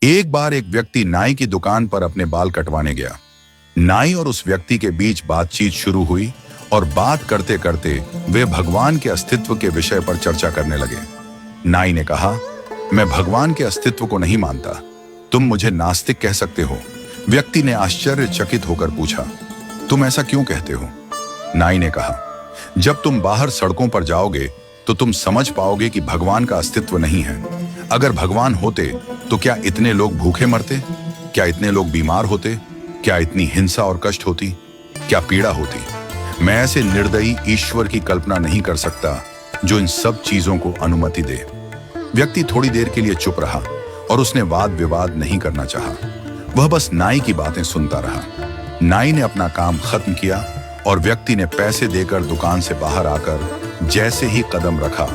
एक बार एक व्यक्ति नाई की दुकान पर अपने बाल कटवाने गया। नाई और उस व्यक्ति के बीच बातचीत शुरू हुई और बात करते करते वे भगवान के अस्तित्व के विषय पर चर्चा करने लगे। नाई ने कहा, मैं भगवान के अस्तित्व को नहीं मानता, तुम मुझे नास्तिक कह सकते हो। व्यक्ति ने आश्चर्यचकित होकर पूछा, तुम ऐसा क्यों कहते हो? नाई ने कहा, जब तुम बाहर सड़कों पर जाओगे तो तुम समझ पाओगे कि भगवान का अस्तित्व नहीं है। अगर भगवान होते तो क्या इतने लोग भूखे मरते? क्या इतने लोग बीमार होते? क्या इतनी हिंसा और कष्ट होती? क्या पीड़ा होती? मैं ऐसे निर्दयी ईश्वर की कल्पना नहीं कर सकता जो इन सब चीजों को अनुमति दे। व्यक्ति थोड़ी देर के लिए चुप रहा और उसने वाद विवाद नहीं करना चाहा। वह बस नाई की बातें सुनता रहा। नाई ने अपना काम खत्म किया और व्यक्ति ने पैसे देकर दुकान से बाहर आकर जैसे ही कदम रखा,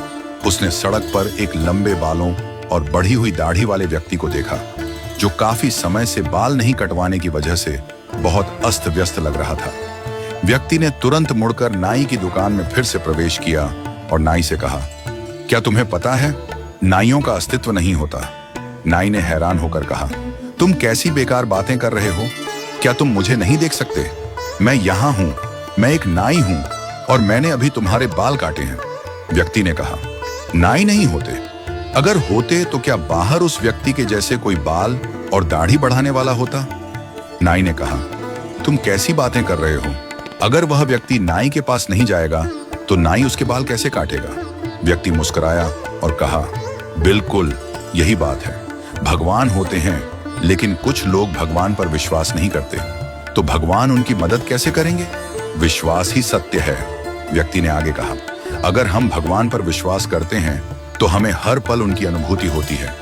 उसने सड़क पर एक लंबे बालों और बढ़ी हुई दाढ़ी वाले व्यक्ति को देखा, जो काफी समय से बाल नहीं कटवाने की वजह से बहुत अस्त व्यस्त लग रहा था। व्यक्ति ने तुरंत मुड़कर नाई की दुकान में फिर से प्रवेश किया और नाई से कहा, क्या तुम्हें पता है, नाइयों का अस्तित्व नहीं होता? नाई ने हैरान होकर कहा, तुम कैसी बेकार बातें कर रहे हो? क्या तुम मुझे नहीं देख सकते? मैं यहाँ हूं, मैं एक नाई हूं और मैंने अभी तुम्हारे बाल काटे हैं। व्यक्ति ने कहा, नाई नहीं होते? अगर होते तो क्या बाहर उस व्यक्ति के जैसे कोई बाल और दाढ़ी बढ़ाने वाला होता? नाई ने कहा, तुम कैसी बातें कर रहे हो? अगर वह व्यक्ति नाई के पास नहीं जाएगा तो नाई उसके बाल कैसे काटेगा? व्यक्ति मुस्कुराया और कहा, बिल्कुल यही बात है। भगवान होते हैं, लेकिन कुछ लोग भगवान पर विश्वास नहीं करते, तो भगवान उनकी मदद कैसे करेंगे? विश्वास ही सत्य है। व्यक्ति ने आगे कहा, अगर हम भगवान पर विश्वास करते हैं तो हमें हर पल उनकी अनुभूति होती है,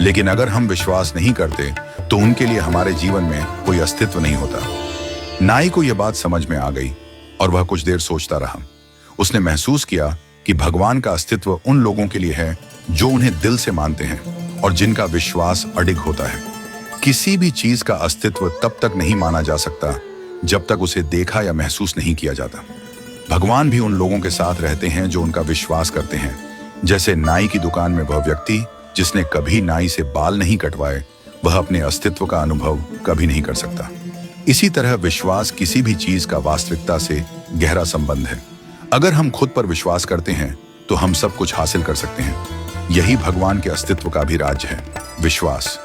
लेकिन अगर हम विश्वास नहीं करते तो उनके लिए हमारे जीवन में कोई अस्तित्व नहीं होता। नाई को यह बात समझ में आ गई और वह कुछ देर सोचता रहा। उसने महसूस किया कि भगवान का अस्तित्व उन लोगों के लिए है जो उन्हें दिल से मानते हैं और जिनका विश्वास अडिग होता है। किसी भी चीज का अस्तित्व तब तक नहीं माना जा सकता जब तक उसे देखा या महसूस नहीं किया जाता। भगवान भी उन लोगों के साथ रहते हैं जो उनका विश्वास करते हैं। जैसे नाई की दुकान में वह व्यक्ति जिसने कभी नाई से बाल नहीं कटवाए, वह अपने अस्तित्व का अनुभव कभी नहीं कर सकता। इसी तरह विश्वास किसी भी चीज का वास्तविकता से गहरा संबंध है। अगर हम खुद पर विश्वास करते हैं तो हम सब कुछ हासिल कर सकते हैं। यही भगवान के अस्तित्व का भी राज है, विश्वास।